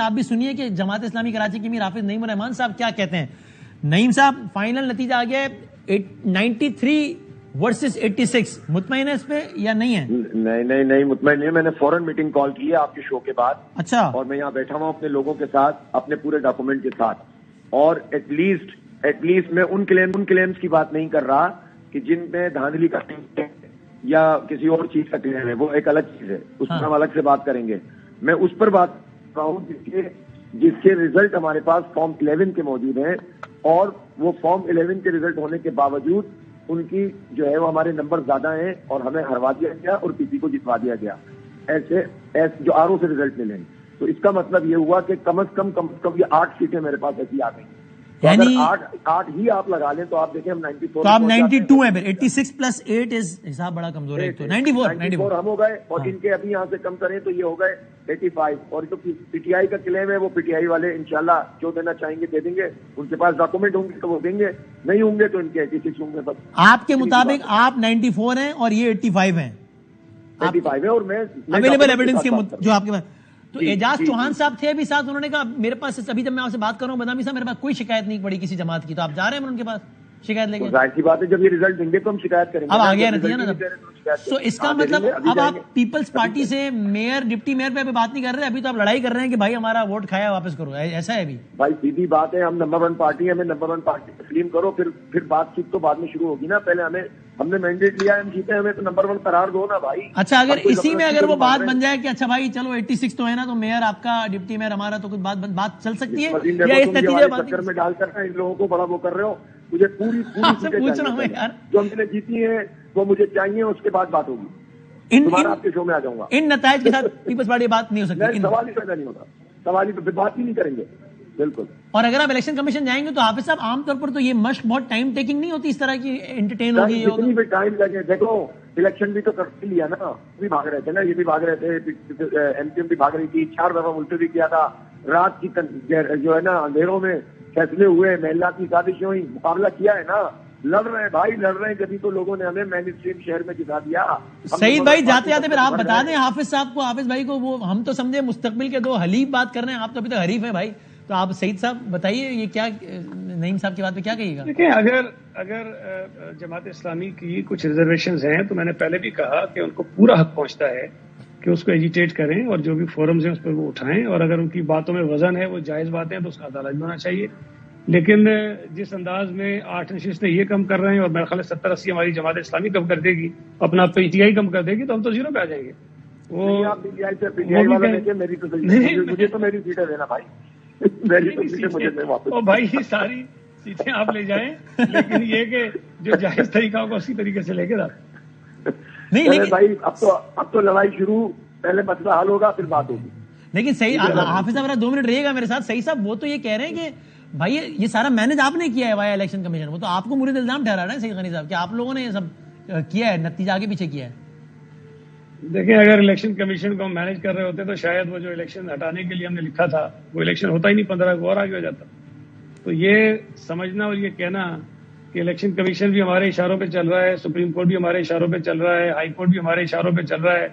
آپ بھی سنیے کہ جماعت اسلامی کراچی کے امیر حافظ نعیم الرحمان صاحب کیا کہتے ہیں. نعیم صاحب, فائنل نتیجہ آ گیا ہے 93 ورسز 86, مطمئن ہے اس پہ یا نہیں ہے؟ نہیں مطمئن نہیں. میں نے فوراً میٹنگ کال کی ہے آپ کے شو کے بعد. اچھا. اور میں یہاں بیٹھا ہوا ہوں اپنے لوگوں کے ساتھ, اپنے پورے ڈاکومنٹ کے ساتھ, اور ایٹ لیسٹ میں ان کلیمز کی بات نہیں کر رہا کہ جن میں دھاندلی کا یا کسی اور چیز کا کلیم ہے, وہ ایک الگ چیز ہے, اس پر ہم الگ سے بات کریں گے. میں اس پر بات کر رہا ہوں جس کے ریزلٹ ہمارے پاس فارم 11 کے موجود ہیں, اور وہ فارم 11 کے ریزلٹ ہونے کے باوجود ان کی جو ہے وہ ہمارے نمبر زیادہ ہیں اور ہمیں ہروا دیا گیا اور پی پی کو جتوا دیا گیا, ایسے جو آر او سے ریزلٹ ملے ہیں. تو اس کا مطلب یہ ہوا کہ کم از کم یہ 8 سیٹیں میرے پاس ایسی آ گئی. یعنی 8 ہی آپ لگا لیں تو آپ دیکھیں ہم 94, تو آپ 92 ہیں. پھر 86 پلس 8 حساب بڑا کمزور ہے. تو 94 ہم ہو گئے, اور ان کے ابھی یہاں سے کم کریں تو یہ ہو گئے 85. اور جو پی ٹی آئی کا کلیم ہے وہ پی ٹی آئی والے انشاءاللہ جو دینا چاہیں گے دے دیں گے. ان کے پاس ڈاکومنٹ ہوں گے تو وہ دیں گے, نہیں ہوں گے تو ان کے 86 ہوں گے. بس آپ کے مطابق آپ 94 ہیں اور یہ 85 ہیں. 85 ہے, اور میں اویلیبل ایویڈنس کے جو آپ کے پاس. تو اعجاز چوہان صاحب تھے ابھی ساتھ, انہوں نے کہا میرے پاس ابھی جب میں آپ سے بات کر رہا ہوں بدامی صاحب, میرے پاس کوئی شکایت نہیں پڑی کسی جماعت کی. تو آپ جا رہے ہیں ان کے پاس شکایت لے کے؟ ظاہر سی بات ہے, جب یہ ریزلٹ دیں گے تو ہم شکایت کریں گے. اب آ گیا نتیجہ نا. تو اس کا مطلب اب آپ پیپلز پارٹی سے میئر ڈپٹی میئر پہ بات نہیں کر رہے, ابھی تو آپ لڑائی کر رہے ہیں کہ بھائی ہمارا ووٹ کھایا واپس کرو, ایسا ہے ابھی؟ بھائی سیدھی بات ہے, ہم نمبر 1 پارٹی ہے, ہمیں نمبر 1 پارٹی تسلیم کرو, پھر بات چیت تو بعد میں شروع ہوگی نا. پہلے ہم نے مینڈیٹ لیا, ہم جیتے, ہمیں تو نمبر 1 قرار دو نا بھائی. اچھا, اگر اسی میں اگر وہ بات بن جائے کہ اچھا بھائی چلو 86 تو ہے نا, تو میئر آپ کا ڈپٹی میئر ہمارا, تو کچھ بات چل سکتی ہے یا اس نتیجے چکر میں ڈال کر ان لوگوں کو بڑا وہ کر رہے ہو. مجھے پوری پوچھ رہا ہوں یار, جو ہم نے جیتی ہے وہ مجھے چاہیے, اس کے بعد بات ہوگی. دوبارہ آپ کے شو میں آ جاؤں گا. ان نتائج کے ساتھ پیپلز پارٹی بات نہیں ہو سکتی, سوال ہی پیدا نہیں ہوتا, سوال ہی پہ بات ہی نہیں کریں گے. بالکل. اور اگر آپ الیکشن کمیشن جائیں گے تو حافظ صاحب عام طور پر تو یہ مشق بہت ٹائم ٹیکنگ نہیں ہوتی, اس طرح کی انٹرٹین ہوگی. اتنی بھی ٹائم لگے, دیکھو الیکشن بھی تو کر لیا نا, بھی بھاگ رہے تھے نا, یہ بھی بھاگ رہے تھے, ایم کیو بھی بھاگ رہی تھی, 4 دفعہ ملتوی کیا تھا, رات کی جو ہے نا اندھیروں میں فیصلے ہوئے, محلات کی سازشیں ہوئی, مقابلہ کیا ہے نا. لڑ رہے ہیں بھائی, لڑ رہے ہیں, جبھی تو لوگوں نے ہمیں مین اسٹریم شہر میں جتا دیا. سعید بھائی جاتے جاتے پھر آپ بتا دیں حافظ صاحب کو, حافظ بھائی کو, وہ ہم تو سمجھے مستقبل کے 2 حلیف بات کر رہے ہیں, آپ تو ابھی تک حریف ہیں بھائی. تو آپ سعید صاحب بتائیے یہ کیا نعیم صاحب کی بات پہ کیا کہیے گا؟ دیکھیں, اگر جماعت اسلامی کی کچھ ریزرویشنز ہیں تو میں نے پہلے بھی کہا کہ ان کو پورا حق پہنچتا ہے کہ اس کو ایجیٹیٹ کریں, اور جو بھی فورمز ہیں اس پر وہ اٹھائیں, اور اگر ان کی باتوں میں وزن ہے, وہ جائز باتیں ہیں, تو اس کا عدالت بھی ہونا چاہیے. لیکن جس انداز میں 8 نشستیں یہ کم کر رہے ہیں, اور میرے خیال 70-80 ہماری جماعت اسلامی کم کر دے گی, اپنا پی ٹی آئی کم کر دے گی, تو ہم تو 0 پہ آ جائیں گے. وہ مجھے تو میری سیٹیں دینا بھائی, بھائی ساری سیٹیں آپ لے جائیں, لیکن یہ کہ جو جائز طریقہ ہوگا اسی طریقے سے لے کے نہیں بھائی. اب تو لڑائی شروع, پہلے مسئلہ حل ہوگا پھر بات ہوگی. لیکن صحیح حافظ صاحب 2 منٹ رہیے گا میرے ساتھ. صحیح صاحب وہ تو یہ کہہ رہے ہیں کہ بھائی یہ سارا مینج آپ نے کیا ہے وایا الیکشن کمیشن, وہ تو آپ کو مرید الزام ٹھہرا رہا ہے سعید غنی صاحب کہ آپ لوگوں نے یہ سب کیا ہے, نتیجہ آگے پیچھے کیا ہے. دیکھیں, اگر الیکشن کمیشن کو ہم مینج کر رہے ہوتے تو شاید وہ جو الیکشن ہٹانے کے لیے ہم نے لکھا تھا وہ الیکشن ہوتا ہی نہیں, 15 کو اور آگے ہو جاتا. تو یہ سمجھنا اور یہ کہنا کہ الیکشن کمیشن بھی ہمارے اشاروں پہ چل رہا ہے, سپریم کورٹ بھی ہمارے اشاروں پہ چل رہا ہے, ہائی کورٹ بھی ہمارے اشاروں پہ چل رہا ہے,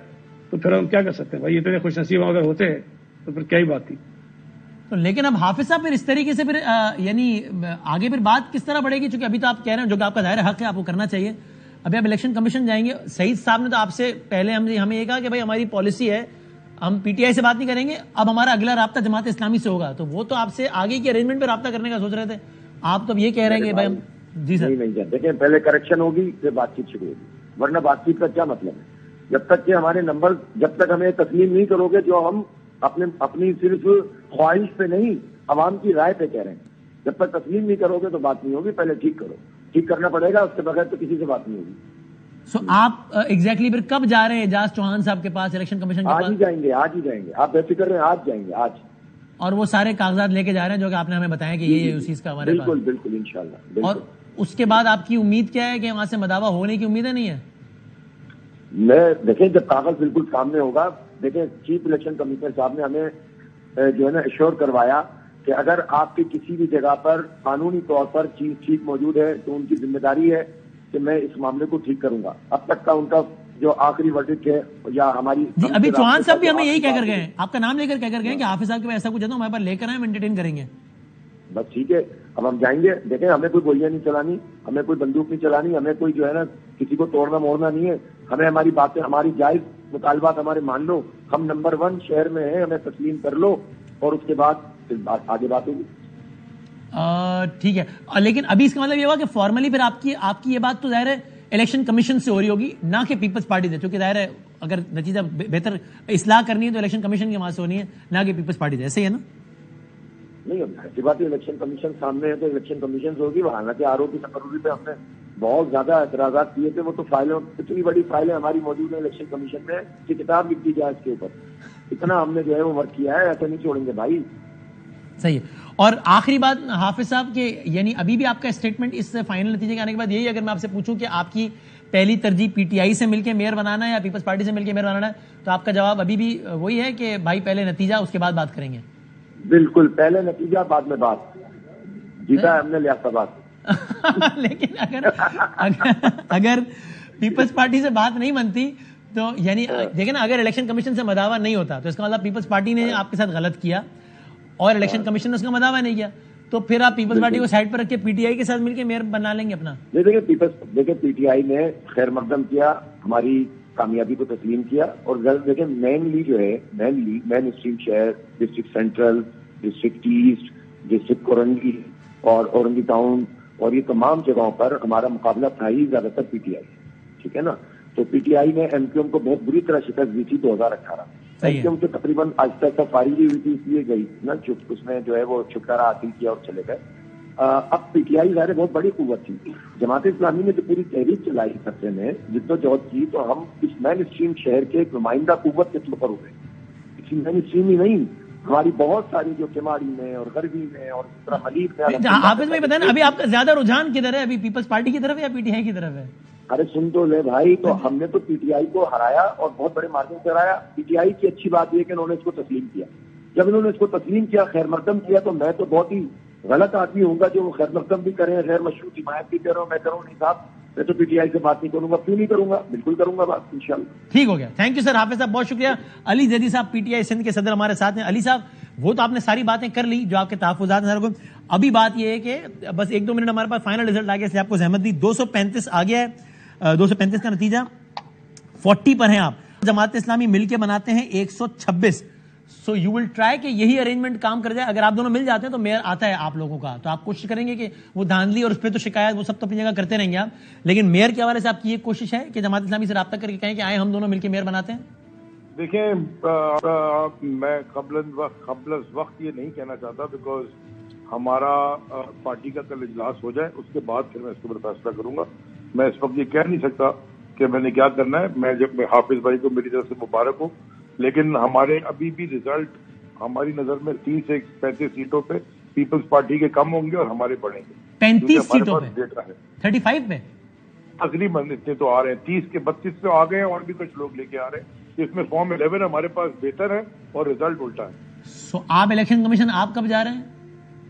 تو پھر ہم کیا کر سکتے ہیں بھائی؟ اتنے خوش نصیب اگر ہوتے تو پھر کیا ہی بات تھی. تو لیکن اب حافظ صاحب پھر اس طریقے سے پھر یعنی آگے پھر بات کس طرح بڑھے گی؟ چونکہ ابھی تو آپ کہہ رہے ہیں, جو کہ آپ کا ظاہر حق ہے, آپ کو کرنا چاہیے. ابھی آپ الیکشن کمیشن جائیں گے, سعید صاحب نے تو آپ سے پہلے ہمیں یہ کہا کہ بھائی ہماری پالیسی ہے, ہم پی ٹی آئی سے بات نہیں کریں گے, اب ہمارا اگلا رابطہ جماعت اسلامی سے ہوگا. تو وہ تو آپ سے آگے کی ارینجمنٹ پہ رابطہ کرنے کا سوچ رہے تھے, آپ تو اب یہ کہہ رہے ہیں کہ بھائی جی سر نہیں, دیکھیں پہلے کریکشن ہوگی پھر بات چیت شروع ہوگی, ورنہ بات چیت کا کیا مطلب ہے؟ جب تک کہ ہمارے نمبر, جب تک ہمیں تسلیم نہیں کرو گے, جو ہم اپنی صرف خواہش پہ نہیں عوام کی رائے پہ کہہ رہے ہیں, جب تک تسلیم نہیں کرو گے تو بات نہیں ہوگی. پہلے ٹھیک کرو, ٹھیک کرنا پڑے گا, اس کے بغیر تو کسی سے بات نہیں ہوگی. سو آپ ایگزیکٹلی پھر کب جا رہے ہیں اعجاز چوہان صاحب کے پاس, الیکشن کمیشن کے پاس؟ آج ہی جائیں گے, آج ہی جائیں گے, آپ بے فکر رہیں, آج جائیں گے, آج. اور وہ سارے کاغذات لے کے جا رہے ہیں جو کہ آپ نے ہمیں بتایا کہ یہ اس چیز کا ہمارے پاس. بالکل بالکل انشاءاللہ. اور اس کے بعد آپ کی امید کیا ہے کہ وہاں سے مداوع ہونے کی امید ہے نہیں ہے؟ میں دیکھیں جب کاغذ بالکل سامنے ہوگا, دیکھیں چیف الیکشن کمیشنر صاحب نے ہمیں جو ہے نا ایشور کروایا کہ اگر آپ کی کسی بھی جگہ پر قانونی طور پر چیف موجود ہے تو ان کی ذمہ داری ہے کہ میں اس معاملے کو ٹھیک کروں گا. اب تک کا ان کا جو آخری ورڈکٹ ہے یا ہماری جی ابھی چوہان صاحب بھی ہمیں یہی کہہ کر گئے ہیں, آپ کا نام لے کر کہہ کر گئے ہیں کہ حافظ صاحب کے ایسا کچھ ہے تو ہمارے پاس لے کر آئیں, ہم انٹرٹین کریں گے. بس ٹھیک ہے, اب ہم جائیں گے. دیکھیں ہمیں کوئی گولیاں نہیں چلانی, ہمیں کوئی بندوق نہیں چلانی, ہمیں کوئی جو ہے نا کسی کو توڑنا موڑنا نہیں ہے. ہمیں ہماری باتیں, ہماری جائز مطالبات ہمارے مان لو. ہم نمبر 1 شہر میں ہیں, ہمیں تسلیم کر لو اور اس کے بعد پھر آگے بات ہوگی. ٹھیک ہے, لیکن ابھی اس کا مطلب یہ ہوا کہ فارملی پھر آپ کی یہ بات تو ظاہر ہے الیکشن کمیشن سے ہو رہی ہوگی, نہ کہ پیپلز پارٹی سے, چونکہ ظاہر ہے اگر نتیجہ بہتر اصلاح کرنی ہے تو الیکشن کمیشن کے وہاں سے ہونی ہے, نہ کہ پیپلز پارٹی سے. ایسے ہی ہے نا؟ نہیں, ایسی بات ہے, الیکشن کمیشن سامنے ہے تو الیکشن کمیشن سے ہوگی. حالانکہ آروپ کی تقرری پہ ہم نے بہت زیادہ اعتراضات کیے تھے. وہ تو فائلوں, اتنی بڑی فائلیں ہماری موجود ہیں الیکشن کمیشن میں کہ کتاب لکھ دی جائے اس کے اوپر. اتنا ہم نے جو ہے وہ ورک کیا ہے, ایسے نہیں چھوڑیں گے بھائی. صحیح ہے. اور آخری بات حافظ صاحب کے, یعنی ابھی بھی آپ کا اسٹیٹمنٹ اس فائنل نتیجے کے آنے کے بعد یہی, اگر میں آپ سے پوچھوں کہ آپ کی پہلی ترجیح پی ٹی آئی سے مل کے میئر بنانا ہے یا پیپلز پارٹی سے مل کے میئر بنانا ہے, تو آپ کا جواب ابھی بھی وہی ہے کہ بھائی پہلے نتیجہ اس کے بعد بات کریں گے؟ بالکل, پہلے نتیجہ بعد میں بات. جیتا ہے ہم نے, لیا بات. لیکن اگر پیپلز پارٹی سے بات نہیں بنتی تو یعنی دیکھیں نا, اگر الیکشن کمیشن سے مداوا نہیں ہوتا تو اس کا مطلب پیپلز پارٹی نے آپ کے ساتھ غلط کیا اور الیکشن کمیشن نے اس کا مداوا نہیں کیا, تو پھر آپ پیپلز پارٹی کو سائڈ پر رکھ کے پی ٹی آئی کے ساتھ مل کے میئر بنا لیں گے اپنا. دیکھیں پی ٹی آئی نے خیر مقدم کیا, ہماری کامیابی کو تسلیم کیا. اور دیکھیں مینلی جو ہے مین اسٹریم شہر, district central, district east, district Korangi اور اورنگی ٹاؤن اور یہ تمام جگہوں پر ہمارا مقابلہ تھا ہی زیادہ تر پی ٹی آئی. ٹھیک ہے نا. تو پی ٹی آئی نے ایم کیو ایم کو بہت بری طرح شکست دی تھی 2018. ایم کیو ایم کو تقریباً آج تک فارغی ہوئی تھی, اس لیے گئی نا, اس میں جو ہے وہ چھٹکارا حاصل کیا اور چلے گئے. اب پی ٹی آئی ظاہر بہت بڑی قوت تھی. جماعت اسلامی نے جو پوری تحریک چلائی خطے میں جدوجہد کی, تو ہم اس مین اسٹریم شہر کے ایک نمائندہ قوت کے طور پر ہو گئے. اسی مین اسٹریم ہی نہیں, ہماری بہت ساری جو کماڑی میں اور غربی میں اور اس طرح ملیق میں. حافظ بھائی بتائیں ابھی آپ کا زیادہ رجحان کدھر ہے, ابھی پیپلز پارٹی کی طرف یا پی ٹی آئی کی طرف ہے؟ ارے سن تو لے بھائی, تو ہم نے تو پی ٹی آئی کو ہرایا اور بہت بڑے مارجن سے ہرایا. پی ٹی آئی کی اچھی بات یہ کہ انہوں نے اس کو تسلیم کیا. جب انہوں نے اس کو تسلیم کیا, خیر مقدم کیا, تو میں تو بہت ہی غلط آدمی ہوں گا جو وہ خیر مقدم بھی کریں, غیر مشروط حمایت بھی کروں. میں کروں نہیں صاحب, میں تو پی ٹی آئی سے بات نہیں کروں گا. کیوں نہیں کروں گا, بالکل کروں گا بات انشاءاللہ. ٹھیک ہو گیا, تھینک یو سر. حافظ صاحب بہت شکریہ. علی زیدی صاحب پی ٹی آئی سندھ کے صدر ہمارے ساتھ ہیں. علی صاحب وہ تو آپ نے ساری باتیں کر لی جو آپ کے تحفظات ہیں. ابھی بات یہ ہے کہ بس 1-2 منٹ ہمارے پاس فائنل رزلٹ آ گیا, اس لیے آپ کو زحمت دی. 235 آ گیا ہے, 235 کا نتیجہ 40 پر ہیں آپ. جماعت اسلامی مل کے بناتے ہیں 126. سو یو ول ٹرائی کہ یہی ارینجمنٹ کام کر جائے. اگر آپ دونوں مل جاتے ہیں تو میئر آتا ہے آپ لوگوں کا, تو آپ کوشش کریں گے کہ وہ دھاندلی اور اس پہ تو شکایت وہ سب تو اپنی جگہ کرتے رہیں گے آپ, لیکن میئر کے حوالے سے آپ کی یہ کوشش ہے کہ جماعت اسلامی سے رابطہ کر کے کہیں کہ آئے ہم دونوں مل کے میئر بناتے ہیں. دیکھیں, میں قبل از وقت یہ نہیں کہنا چاہتا, بیکاز ہمارا پارٹی کا کل اجلاس ہو جائے, اس کے بعد پھر میں اس کے اوپر فیصلہ کروں گا. میں اس وقت یہ کہہ نہیں سکتا کہ میں نے کیا کرنا ہے. میں جب حافظ بھائی کو میری طرف سے مبارک ہوں, لیکن ہمارے ابھی بھی ریزلٹ ہماری نظر میں 30 سے 35 سیٹوں پہ پیپلز پارٹی کے کم ہوں گے اور ہمارے بڑھیں گے. 35 سیٹوں پہ 35 پہ تقریباً اتنے تو آ رہے ہیں. 30 کے 32 پہ آ گئے ہیں اور بھی کچھ لوگ لے کے آ رہے ہیں. اس میں فارم 11 ہمارے پاس بہتر ہے اور ریزلٹ الٹا ہے. سو آپ الیکشن کمیشن آپ کب جا رہے ہیں؟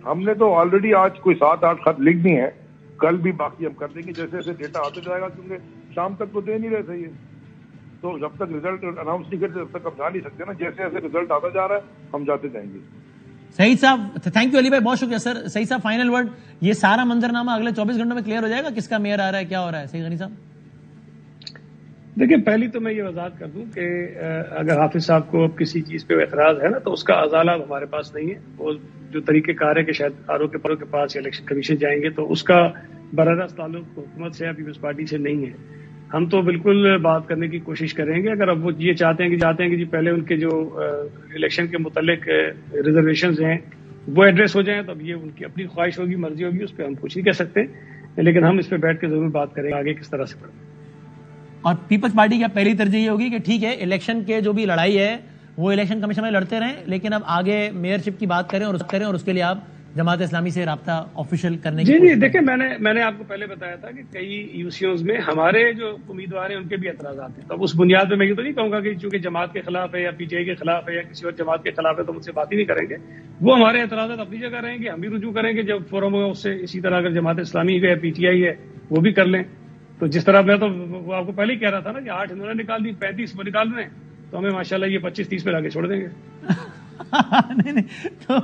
ہم نے تو آلریڈی آج کوئی 7-8 خط لکھ دی ہیں, کل بھی باقی ہم کر دیں گے جیسے جیسے ڈیٹا آتا جائے گا, کیونکہ شام تک تو دے نہیں رہے تھے یہ, تو جب تک ریزلٹ اناؤنس نہیں کرتے تب تک ہم جا نہیں سکتے نا. جیسے جیسے ریزلٹ آتا جا رہا ہے ہم جاتے جائیں گے. سعید صاحب تھینک یو. علی بھائی بہت شکریہ سر. سعید صاحب فائنل ورڈ, یہ سارا منظرنامہ اگلے 24 گھنٹوں میں کلیئر ہو جائے گا, کس کا میئر آ رہا ہے, کیا ہو رہا ہے. سعید غنی صاحب دیکھیں, پہلی تو میں یہ وضاحت کر دوں کہ اگر حافظ صاحب کو اب کسی چیز پہ اعتراض ہے نا, تو اس کا ازالہ ہمارے پاس نہیں ہے. وہ جو طریقہ کار ہے کہ شاید آرو کے پاس الیکشن کمیشن جائیں گے, تو اس کا براہ راست تعلق حکومت سے یا پیپلز پارٹی سے نہیں ہے. ہم تو بالکل بات کرنے کی کوشش کریں گے. اگر اب وہ یہ چاہتے ہیں کہ جی پہلے ان کے جو الیکشن کے متعلق ریزرویشنز ہیں وہ ایڈریس ہو جائیں, تو اب یہ ان کی اپنی خواہش ہوگی, مرضی ہوگی, اس پہ ہم کچھ نہیں کہہ سکتے, لیکن ہم اس پہ بیٹھ کے ضرور بات کریں گے آگے کس طرح سے کریں. اور پیپلز پارٹی کی پہلی ترجیح یہ ہوگی کہ ٹھیک ہے الیکشن کے جو بھی لڑائی ہے وہ الیکشن کمیشن میں لڑتے رہیں, لیکن اب آگے میئرشپ کی بات کریں اور اس کے لیے آپ جماعت اسلامی سے رابطہ آفیشیل کرنے کی جی دیکھیں, میں نے آپ کو پہلے بتایا تھا کہ کئی یوسیوز میں ہمارے جو امیدوار ہیں ان کے بھی اعتراضات ہیں. تو اب اس بنیاد پہ میں یہ تو نہیں کہوں گا کہ چونکہ جماعت کے خلاف ہے یا پی ٹی آئی کے خلاف ہے یا کسی اور جماعت کے خلاف ہے تو مجھ سے بات ہی نہیں کریں گے. وہ ہمارے اعتراضات اپنی جگہ رہیں گے, ہم بھی رجوع کریں گے جب فورم ہوگا اس سے. اسی طرح اگر جماعت اسلامی ہے, پی ٹی آئی ہے, وہ بھی کر لیں. تو جس طرح میں تو آپ کو پہلے ہی کہہ رہا تھا نا کہ 8 انہوں نے نکال دی، 35 وہ نکال رہے ہیں، تو ہمیں ماشاءاللہ یہ 25-30 پہ لا کے چھوڑ دیں گے. نہیں تو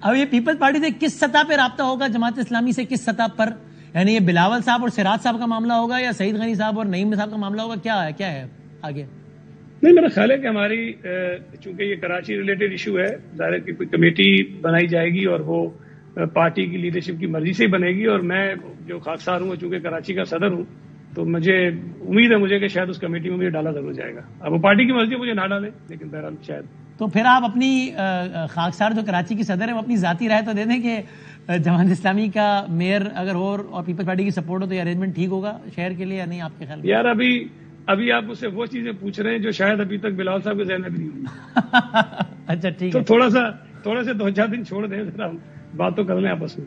اب یہ پیپلز پارٹی سے کس سطح پہ رابطہ ہوگا جماعت اسلامی سے، کس سطح پر؟ یعنی یہ بلاول صاحب اور سراج صاحب کا معاملہ ہوگا یا سعید غنی صاحب اور نعیم صاحب کا معاملہ ہوگا؟ کیا ہے آگے؟ نہیں، میرا خیال ہے کہ ہماری چونکہ یہ کراچی ریلیٹڈ ایشو ہے، ظاہر ہے کہ کوئی کمیٹی بنائی جائے گی اور وہ پارٹی کی لیڈرشپ کی مرضی سے ہی بنے گی، اور میں جو خاکسار ہوں چونکہ کراچی کا صدر ہوں تو مجھے امید ہے کہ شاید اس کمیٹی میں مجھے ڈالا ضرور جائے گا. اب وہ پارٹی کی مرضی مجھے نہ ڈالے، لیکن بہرحال شاید. تو پھر آپ اپنی خاکسار جو کراچی کی صدر ہے وہ اپنی ذاتی رائے تو دے دیں کہ جماعت اسلامی کا میئر اگر ہو اور پیپلز پارٹی کی سپورٹ ہو تو یہ ارینجمنٹ ٹھیک ہوگا شہر کے لیے یا نہیں آپ کے خیال میں؟ یار ابھی آپ مجھ سے وہ چیزیں پوچھ رہے ہیں جو شاید ابھی تک بلاول صاحب کے ذہن میں بھی نہیں ہوئی. اچھا ٹھیک تو ہے، تھوڑا سے 2-4 دن چھوڑ دیں، ذرا بات تو کر لیں آپس میں.